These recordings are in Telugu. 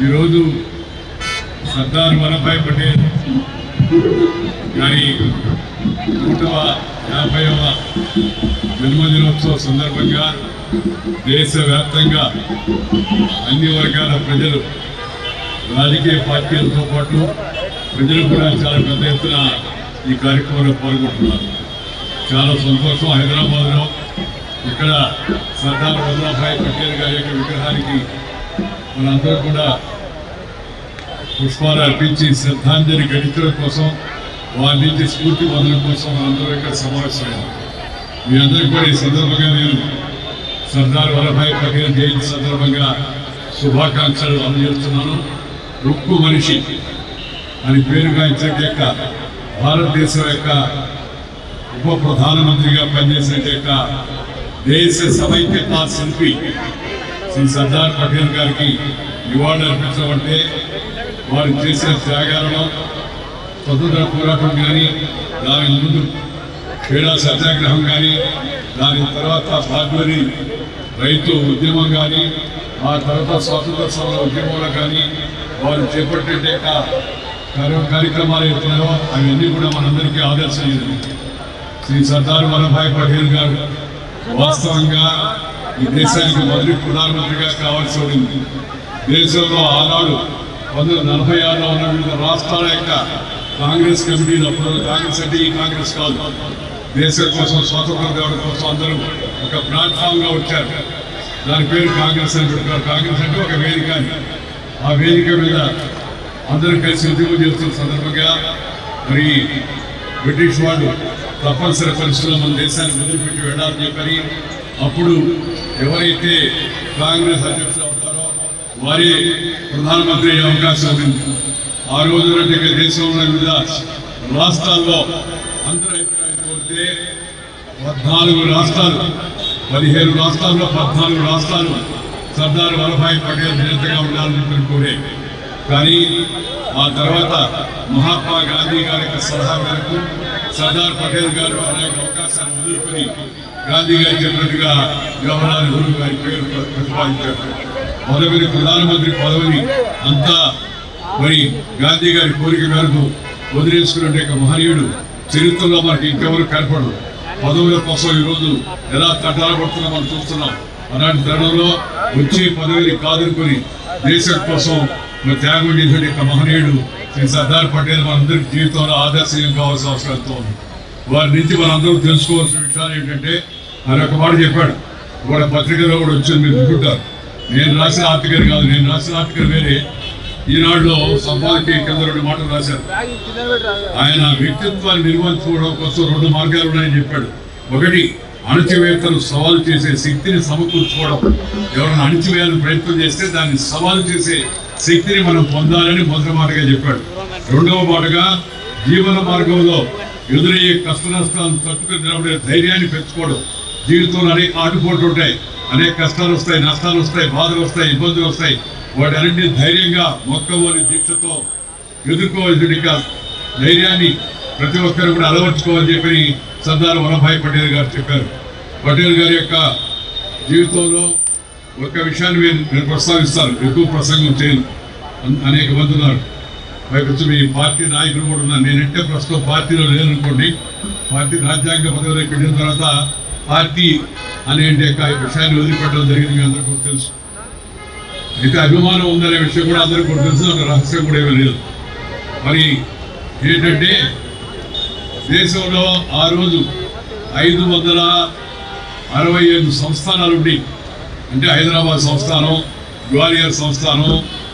ఈరోజు సర్దార్ వల్లభాయ్ పటేల్ గారి 150వ జన్మదినోత్సవ సందర్భంగా దేశవ్యాప్తంగా అన్ని వర్గాల ప్రజలు రాజకీయ పార్టీలతో పాటు ప్రజలు కూడా చాలా పెద్ద ఎత్తున ఈ కార్యక్రమంలో పాల్గొంటున్నారు. చాలా సంతోషం. హైదరాబాద్లో ఇక్కడ సర్దార్ వల్లభాయ్ పటేల్ గారి యొక్క విగ్రహానికి మనందరూ కూడా పుష్పాలు అర్పించి శ్రద్ధాంజలి ఘటించడం కోసం, వారి నుంచి స్ఫూర్తి పొందడం కోసం మనందరూ ఇక్కడ సమావేశమయ్యాం. మీ అందరికీ కూడా ఈ సందర్భంగా నేను సర్దార్ వల్లభాయ్ పటేల్ జయంతి సందర్భంగా శుభాకాంక్షలు అందజేస్తున్నాను. ఉక్కు మనిషి అని పేరుగాంచిన భారతదేశం యొక్క ఉప ప్రధానమంత్రిగా పనిచేసిన దేశ సమైక్యతా శిల్పి శ్రీ సర్దార్ పటేల్ గారికి నివాళులు అర్పించడం అంటే వారు చేసిన త్యాగాలను, స్వతంత్ర పోరాటం కానీ, దాని ముందు క్రీడా సత్యాగ్రహం కానీ, దాని తర్వాత బాగ్మరి రైతు ఉద్యమం కానీ, ఆ తర్వాత స్వాతంత్ర సమర ఉద్యమంలో కానీ వారు చేపట్టే కార్యక్రమాలు ఎత్తున్నారో అవన్నీ కూడా మనందరికీ ఆదర్శనీయం. శ్రీ సర్దార్ వల్లభాయ్ పటేల్ గారు వాస్తవంగా ఈ దేశానికి మొదటి ప్రధానమంత్రిగా కావాల్సి ఉంది. దేశంలో ఆనాడు 1946లో ఉన్న వివిధ రాష్ట్రాల యొక్క కాంగ్రెస్ కమిటీలు, అప్పుడు కాంగ్రెస్ అంటే ఈ కాంగ్రెస్ కాదు, దేశం కోసం స్వాతంత్రం తేవడం కోసం అందరూ ఒక ప్లాట్ఫామ్గా వచ్చారు. దాని పేరు కాంగ్రెస్ అని పెడతారు. కాంగ్రెస్ అంటే ఒక వేదిక. ఆ వేదిక మీద అందరూ కలిసి ఉద్యమం చేస్తున్న సందర్భంగా మరి బ్రిటిష్ వాళ్ళు తప్పనిసరి పరిస్థితుల్లో మన దేశాన్ని వదిలిపెట్టి వెళ్ళాలని చెప్పని అప్పుడు ఎవరైతే కాంగ్రెస్ అధ్యక్షులు అవుతారో వారే ప్రధానమంత్రి అయ్యే అవకాశం ఉంది. ఆ రోజున దేశంలో వివిధ రాష్ట్రాల్లో అందరూ అభిప్రాయం కోరితే 14 రాష్ట్రాలు, 15 రాష్ట్రాల్లో 14 రాష్ట్రాలు సర్దార్ వల్లభాయ్ పటేల్ నేతగా ఉండాలని కోరే. కానీ ఆ తర్వాత మహాత్మా గాంధీ గారి యొక్క సలహా మేరకు సర్దార్ పటేల్ గారు అనేక అవకాశాలు వదులుకొని గాంధీ గారి చెప్పినట్టుగా జవహర్లాల్ నెహ్రూ గారి పేరు ప్రతిపాదించారు. మొదటి ప్రధానమంత్రి పదవిని అంతా మరి గాంధీ గారి కోరిక మేరకు వదిలేసుకునే మహనీయుడు చరిత్రలో మనకి ఇంకెవరు కనపడరు. పదవుల కోసం ఈరోజు ఎలా తటాలు పడుతున్నా మనం చూస్తున్నాం. అలాంటి తరుణంలో వచ్చే పదవిని కాదనుకొని దేశం కోసం త్యాగం చేసే మహనీయుడు శ్రీ సర్దార్ పటేల్ మనందరి జీవితంలో ఆదర్శం కావాల్సిన అవసరంతో ఉంది. వారి నుంచి మనందరూ తెలుసుకోవాల్సిన విషయాలు ఏంటంటే ఆయన ఒక మాట చెప్పాడు. ఇవాళ పత్రికలో కూడా వచ్చింది, మీరు చూసుకుంటారు. నేను రాసిన ఆర్టికల్ కాదు, నేను రాసిన ఆర్టికల్ వేరే. ఈనాడులో సంపాదకి కింద 2 మాటలు రాశారు. ఆయన వ్యక్తిత్వాన్ని నిర్వహించుకోవడం కోసం 2 మార్గాలు ఉన్నాయని చెప్పాడు. ఒకటి, అణచివేతను సవాలు చేసే శక్తిని సమకూర్చుకోవడం. ఎవరైనా అణచివేయాలని ప్రయత్నం చేస్తే దాన్ని సవాలు చేసే శక్తిని మనం పొందాలని మొదటి మాటగా చెప్పాడు. రెండవ మాటగా జీవన మార్గంలో ఎదురయ్యే కష్ట నష్టాలను తట్టుకుని నిలబడే ధైర్యాన్ని పెంచుకోవడం. జీవితంలో అనేక ఆటుపోట్లు ఉంటాయి, అనేక కష్టాలు వస్తాయి, నష్టాలు వస్తాయి, బాధలు వస్తాయి, ఇబ్బందులు వస్తాయి. వాటి అన్నింటినీ ధైర్యంగా మొక్కవోని దీక్షతో ఎదుర్కోవాల్సిన ధైర్యాన్ని ప్రతి ఒక్కరు కూడా అలవర్చుకోవాలని చెప్పి సర్దార్ వల్లభాయ్ పటేల్ గారు చెప్పారు. పటేల్ గారి యొక్క జీవితంలో ఒక విషయాన్ని నేను ప్రస్తావిస్తాను. ఎక్కువ ప్రసంగం చేయను, అనేక మంది ఉన్నారు. పైకొచ్చి మీ పార్టీ నాయకులు కూడా ఉన్నారు. నేనంటే ప్రస్తుతం పార్టీలో లేదనుకోండి. పార్టీ రాజ్యాంగ పదవిలోకి వెళ్ళిన తర్వాత పార్టీ అనే విషయాన్ని వదిలిపెట్టడం జరిగింది. మీ అందరికీ కూడా తెలుసు. అయితే అభిమానం ఉందనే విషయం కూడా అందరికీ కూడా తెలుసు. ఒక రహస్యం కూడా ఏమీ లేదు. మరి ఏంటంటే దేశంలో ఆ రోజు 565 సంస్థానాలు ఉండి, అంటే హైదరాబాద్ సంస్థానం, గ్వాలియర్ సంస్థానం,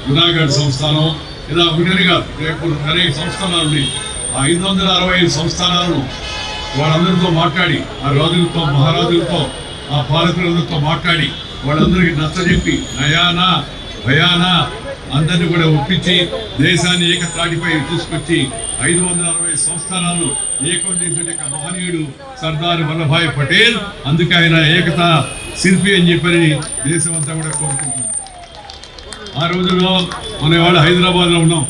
జునాగఢ్ సంస్థానం, ఇలా ఒకటి కాదు, అనేక సంస్థానాలు ఉన్నాయి. ఆ 565 సంస్థానాలను వాళ్ళందరితో మాట్లాడి, ఆ రాజులతో, మహారాజులతో, ఆ పాలకులందరితో మాట్లాడి వాళ్ళందరికీ నచ్చజెప్పి నయానా భయానా అందరినీ కూడా ఒప్పించి దేశాన్ని ఏకత్రాటిపై తీసుకొచ్చి 560 సంస్థానాలను ఏకం చేసే మహనీయుడు సర్దార్ వల్లభాయ్ పటేల్. అందుకే ఆయన ఏకతా శిల్పి అని చెప్పని దేశం అంతా కూడా కోరుకుంటుంది. ఆ రోజుల్లో మన వాళ్ళు హైదరాబాద్లో ఉన్నాం.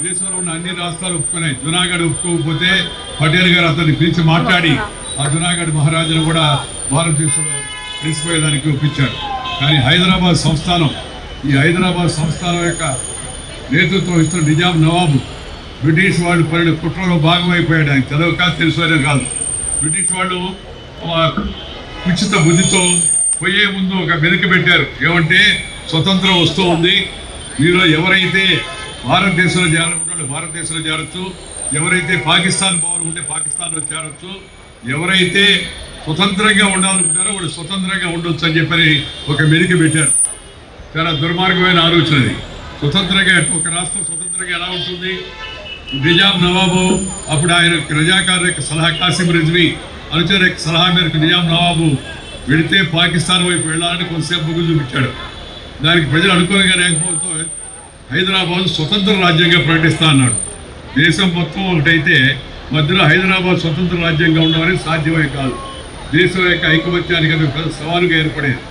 దేశంలో ఉన్న అన్ని రాష్ట్రాలు ఒప్పుకున్నాయి. జునాగఢ్ ఒప్పుకోకపోతే పటేల్ గారు అతన్ని పిలిచి మాట్లాడి ఆ జునాగఢ్ మహారాజును కూడా భారతదేశంలో తెలిసిపోయేదానికి ఒప్పించారు. కానీ హైదరాబాద్ సంస్థానం, ఈ హైదరాబాద్ సంస్థానం యొక్క నేతృత్వం ఇస్తున్న నిజాం నవాబు బ్రిటిష్ వాళ్ళు పడిన కుట్రలో భాగమైపోయాడు. ఆయన తెలవక తెలుసుకోవడం కాదు. బ్రిటిష్ వాళ్ళు కుచిత బుద్ధితో పోయే ముందు ఒక మెరుకు పెట్టారు. ఏమంటే స్వతంత్రం వస్తూ ఉంది, మీరు ఎవరైతే భారతదేశంలో చేరాలనుకుంటే భారతదేశంలో చేరొచ్చు, ఎవరైతే పాకిస్తాన్ పోవాలనుకుంటే పాకిస్తాన్లో చేరొచ్చు, ఎవరైతే స్వతంత్రంగా ఉండాలనుకుంటారో వాళ్ళు స్వతంత్రంగా ఉండొచ్చు అని చెప్పని ఒక మెరుకు పెట్టారు. చాలా దుర్మార్గమైన ఆలోచనది. స్వతంత్రంగా ఒక రాష్ట్రం స్వతంత్రంగా ఎలా ఉంటుంది? నిజాం నవాబు అప్పుడు ఆయన రజాకారుల యొక్క సలహా, కాసిం రిజ్వీ అనుచరుల యొక్క సలహా మేరకు నిజాం నవాబు వెళితే పాకిస్తాన్ వైపు వెళ్ళాలని కొంతసేపు మొగ్గు చూపించాడు. దానికి ప్రజలు అనుకూలంగా లేకపోతే హైదరాబాద్ స్వతంత్ర రాజ్యంగా ప్రకటిస్తా అన్నాడు. దేశం మొత్తం ఒకటైతే మధ్యలో హైదరాబాద్ స్వతంత్ర రాజ్యంగా ఉండవని సాధ్యమే కాదు. దేశం యొక్క ఐకమత్యానికి అది పెద్ద సవాలుగా ఏర్పడేది.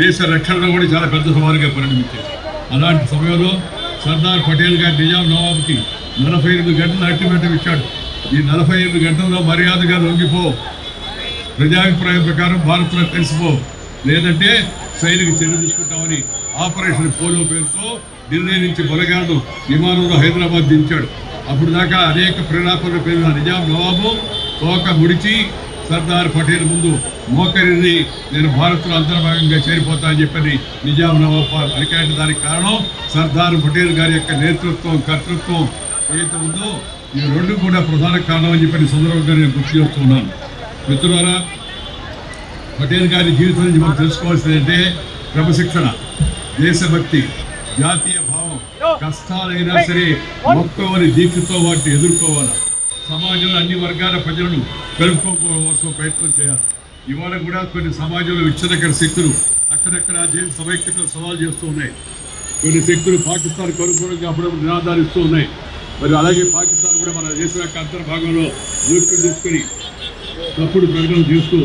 దేశ రక్షణలో కూడా చాలా పెద్ద సవాలుగా పరిణమించేది. అలాంటి సమయంలో సర్దార్ పటేల్ గారు నిజాం నవాబుకి 48 గంటలు అల్టిమేటం ఇచ్చాడు. ఈ 48 గంటల్లో మర్యాదగా లొంగిపో, ప్రజాభిప్రాయం ప్రకారం భారత్లో కలిసిపో, లేదంటే సైనిక చర్య తీసుకుంటామని ఆపరేషన్ పోలో పేరుతో ఢిల్లీ నుంచి బలగాలను విమానంలో హైదరాబాద్ దించాడు. అప్పుడు దాకా అనేక ప్రేరేపణలు పెరిగిన నిజాం నవాబు తోక ముడిచి సర్దార్ పటేల్ ముందు మోకరిని నేను భారత్లో అంతర్భాగంగా చేరిపోతా అని చెప్పని నిజాం నవాబు అరికాట. దానికి కారణం సర్దార్ పటేల్ గారి యొక్క నేతృత్వం, కర్తృత్వం ఏదైతే ఉందో ఈ రెండు కూడా ప్రధాన కారణం అని చెప్పని సందర్భంగా నేను గుర్తు చేస్తున్నాను. మిత్రులారా, పటేల్ గారి జీవితం నుంచి మనం తెలుసుకోవాల్సింది అంటే క్రమశిక్షణ, దేశభక్తి, జాతీయ భావం, కష్టాలైనా సరే మొక్కవని దీక్షతో వాటిని ఎదుర్కోవాలి. సమాజంలో అన్ని వర్గాల ప్రజలను కలుపుకోవాల్సిన ప్రయత్నం చేయాలి. ఇవాళ కూడా కొన్ని సమాజంలో విచ్ఛిన్నకర శక్తులు అక్కడక్కడ దేశ సమైక్యతను సవాల్ చేస్తూ ఉన్నాయి. కొన్ని శక్తులు పాకిస్తాన్ అనుకూలంగా అప్పుడప్పుడు నినాదాలు ఇస్తూ ఉన్నాయి. మరి అలాగే పాకిస్తాన్ కూడా మన దేశం యొక్క అంతర్భాగంలో జోక్యం చేసుకుని తప్పుడు ప్రకటనలు చేస్తూ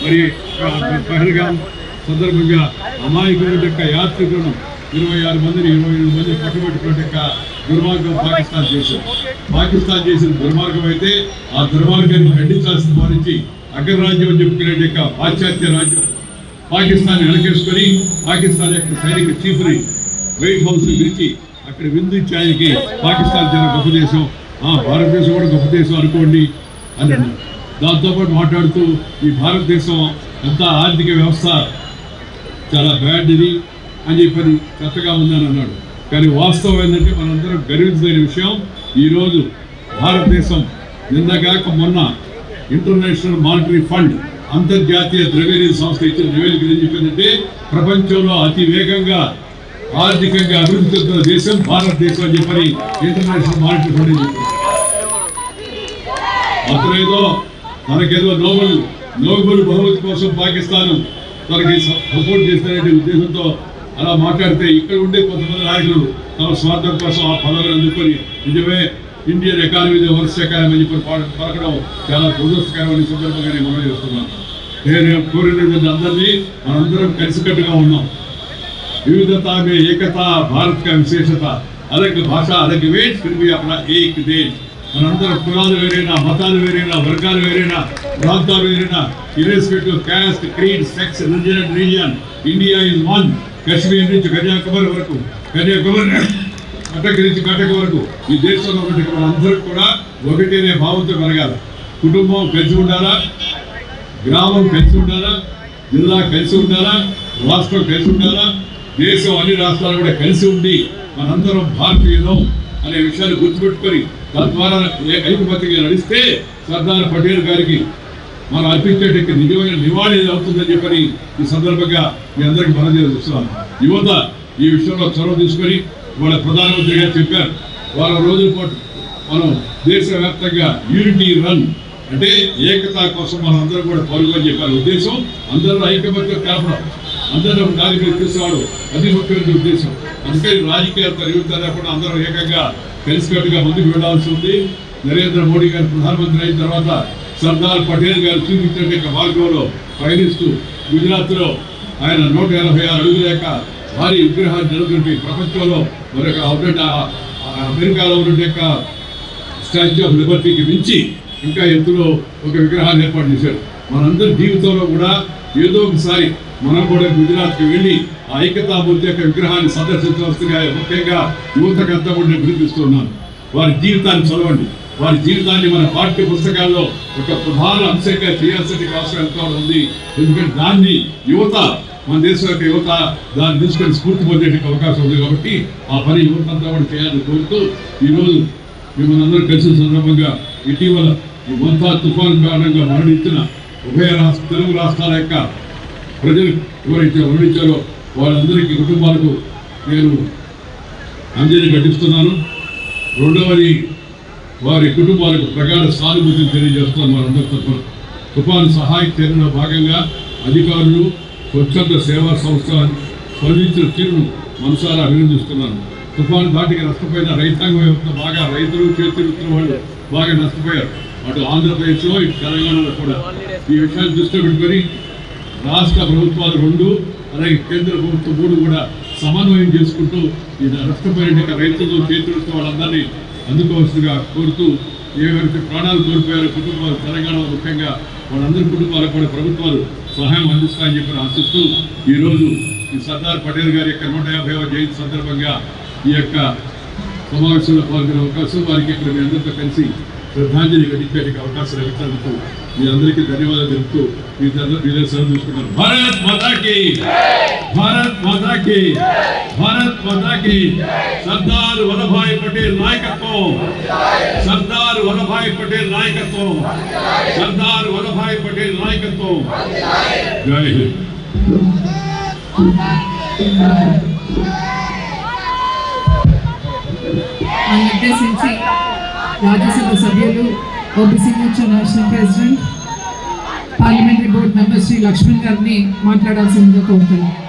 మరి పహల్గాం సందర్భంగా అమాయకుల యొక్క యాత్రికులను 26 మందిని 28 మందిని పట్టుబెట్టుకున్న యొక్క దుర్మార్గం పాకిస్తాన్ చేశారు. పాకిస్తాన్ చేసిన దుర్మార్గం అయితే ఆ దుర్మార్గాన్ని ఖండించాల్సిన వారించి అగ్రరాజ్యం అని చెప్పుకునే యొక్క పాశ్చాత్య రాజ్యం పాకిస్తాన్ వెనకేసుకొని పాకిస్తాన్ యొక్క సైనిక చీఫ్ని వైట్ హౌస్ పిలిచి అక్కడ విందించి ఆయనకి పాకిస్తాన్ చాలా గొప్ప దేశం, భారతదేశం కూడా గొప్ప దేశం అనుకోండి అని అన్నారు. దాంతోపాటు మాట్లాడుతూ ఈ భారతదేశం ఎంత ఆర్థిక వ్యవస్థ చాలా బ్యాడ్ ఇది అని చెప్పని చెత్తగా ఉందని అన్నాడు. కానీ వాస్తవం ఏంటంటే మనందరం గర్వించలేని విషయం, ఈరోజు భారతదేశం నిన్నగాక మొన్న ఇంటర్నేషనల్ మానిటరీ ఫండ్ అంతర్జాతీయ ద్రవ్యనిధి సంస్థ ఇచ్చిన నివేదిక ఏం చెప్పిందంటే ప్రపంచంలో అతి వేగంగా ఆర్థికంగా అభివృద్ధి చెందుతున్న దేశం భారతదేశం అని చెప్పని ఇంటర్నేషనల్ మానిటరీ ఫండ్ చెప్పింది. అతనేదో తనకేదో నోబెల్ బహుమతి కోసం పాకిస్తాన్ తనకి సపోర్ట్ చేస్తారనే ఉద్దేశంతో అలా మాట్లాడితే ఇక్కడ ఉండే కొంతమంది నాయకులు తమ స్వార్థం కోసం ఆ పదవులు అందుకొని నిజమే ఇండియన్ ఎకానమీ వర్స్ట్ ఎకానమీ అని చెప్పి పలకడం చాలా దురదృష్టకరమైన సందర్భంగా నేను మనం చేస్తున్నాను. నేను కోరినది అందరినీ మనందరం కలిసికట్టుగా ఉన్నాం. వివిధత మే ఏకత భారత్ కా విశేషత, అలగ్ భాష అలగ్ వేష్ ఫిర్ భీ అప్నా ఏక్ దేశ్. మనందరం కులాలు వేరైనా, మతాలు వేరైనా, వర్గాలు వేరైనా, ప్రాంతాలు వేరైనా, irrespective cost, creed, sex, religion and region, India is one. Kashmir నుంచి కన్యాకుమారి వరకు, కన్యాకుమారి కటక్ నుంచి కటక్ వరకు ఈ దేశంలో ఉన్న మనందరూ కూడా ఒకటి అనే భావంతో పెరగాలి. కుటుంబం కలిసి ఉండాలా, గ్రామం కలిసి ఉండాలా, జిల్లా కలిసి ఉండాలా, రాష్ట్రం కలిసి ఉండాలా, దేశం అన్ని రాష్ట్రాలు కూడా కలిసి ఉండి మనందరం భారతీయులం అనే విషయాన్ని గుర్తుపెట్టుకొని తద్వారా ఐకమత్యంగా నడిస్తే సర్దార్ పటేల్ గారికి మనం అర్పించేట నిజమైన నివాళి అవుతుందని చెప్పని ఈ సందర్భంగా మీ అందరికీ మనం చేస్తున్నాను. యువత ఈ విషయంలో చొరవ తీసుకొని వాళ్ళ ప్రధానమంత్రి గారు చెప్పారు, వారం రోజుల పాటు మనం దేశవ్యాప్తంగా యూనిటీ రన్ అంటే ఏకతా కోసం మనం అందరం కూడా పాల్గొని చెప్పారు. ఉద్దేశం అందరూ ఐకమత్యం కలపడం, అందరూ దాని మీద తీసుకోవడం, అది ముఖ్యమైన ఉద్దేశం. అందుకని రాజకీయాలతో నిమిత్తం లేకుండా అందరూ ఏకంగా కలిసికట్టుగా ముందుకు వెళ్లాల్సి ఉంది. నరేంద్ర మోడీ గారు ప్రధానమంత్రి అయిన తర్వాత సర్దార్ పటేల్ గారు చూపించిన మార్గంలో పయనిస్తూ గుజరాత్లో ఆయన 186 అడుగుల యొక్క భారీ విగ్రహాలు జరుగుతుంటే ప్రపంచంలో మరొక అమెరికాలో ఉన్న యొక్క స్టాచ్యూ ఆఫ్ లిబర్టీకి మించి ఇంకా ఎత్తులో ఒక విగ్రహాన్ని ఏర్పాటు చేశారు. మనందరి జీవితంలో కూడా ఏదో ఒకసారి మనం కూడా గుజరాత్కి వెళ్ళి ఆ ఐక్యతామూర్తి యొక్క విగ్రహాన్ని సందర్శించవలసిందిగా ముఖ్యంగా యువతకంతా కూడా నేను పిలిపిస్తున్నాను. వారి జీవితాన్ని చదవండి, వారి జీవితాన్ని మన పాఠ్య పుస్తకాల్లో ఒక ప్రధాన అంశంగా చేయాల్సిన అవసరం ఎంతో ఉంది. ఎందుకంటే దాన్ని యువత, మన దేశం యొక్క యువత దాన్ని తీసుకొని స్ఫూర్తి పొందేట అవకాశం ఉంది. కాబట్టి ఆ పని యువత అంతా కూడా చేయాలని కోరుతూ ఈరోజు మిమ్మల్ని అందరూ కలిసిన సందర్భంగా ఇటీవల ఈ మొంతా తుఫాను కారణంగా మరణించిన ఉభయ తెలుగు రాష్ట్రాల యొక్క ప్రజలు ఎవరైతే మరణించారో వాళ్ళందరికీ కుటుంబాలకు నేను అంజలి ఘటిస్తున్నాను. రెండవది వారి కుటుంబాలకు ప్రగాఢ సానుభూతిని తెలియజేస్తున్నాను. వారందరి తరఫున తుఫాను సహాయ చర్యలో భాగంగా అధికారులు, స్వచ్ఛంద సేవా సంస్థ స్పందించిన తీరును మనసారా అభినందిస్తున్నాను. తుఫాను దాటికి నష్టపోయిన రైతాంగం వ్యవస్థ బాగా రైతులు, చేతివృత్తుల వాళ్ళు బాగా నష్టపోయారు. అటు ఆంధ్రప్రదేశ్లో, ఇటు తెలంగాణలో కూడా ఈ విషయాన్ని దృష్టిలో పెట్టుకొని రాష్ట్ర ప్రభుత్వాలు 2 అలాగే కేంద్ర ప్రభుత్వం 3 కూడా సమన్వయం చేసుకుంటూ ఈ నష్టపోయిన రైతులు, చేతివృత్తుల వాళ్ళందరినీ అందుకోవాల్సిందిగా కోరుతూ ఎవరైతే ప్రాణాలు కోల్పోయారో కుటుంబాలు తెలంగాణలో ముఖ్యంగా వాళ్ళందరి కుటుంబాలకు కూడా ప్రభుత్వాలు సహాయం అందిస్తాయని చెప్పి ఆశిస్తూ ఈరోజు ఈ సర్దార్ పటేల్ గారి యొక్క 150వ జయంతి సందర్భంగా ఈ యొక్క సమావేశంలో పాల్గొనే అవకాశం, వారికి ఇక్కడ మీ అందరితో కలిసి శ్రద్ధాంజలి ఘటించడానికి అవకాశం లభించినందుకు మీ అందరికీ ధన్యవాదాలు తెలుపుతూ మీ సెలవు తీసుకుంటారు. భారత్ మాతా కీ, భారత్ మాతా కీ, భారత్ మాతా కీ. సర్దార్ వల్లభాయ్ పటేల్ నాయకత్వం, సర్దార్ వల్లభాయ్ పటేల్ నాయకత్వం, సర్దార్ వల్లభాయ్ పటేల్ నాయకత్వం. జై హింద్. నిర్దేశించి రాజ్యసభ సభ్యులు, OBC Morcha national president, parliamentary board member Shri Laxman గారిని మాట్లాడాల్సిందిగా కోరుతున్నాను.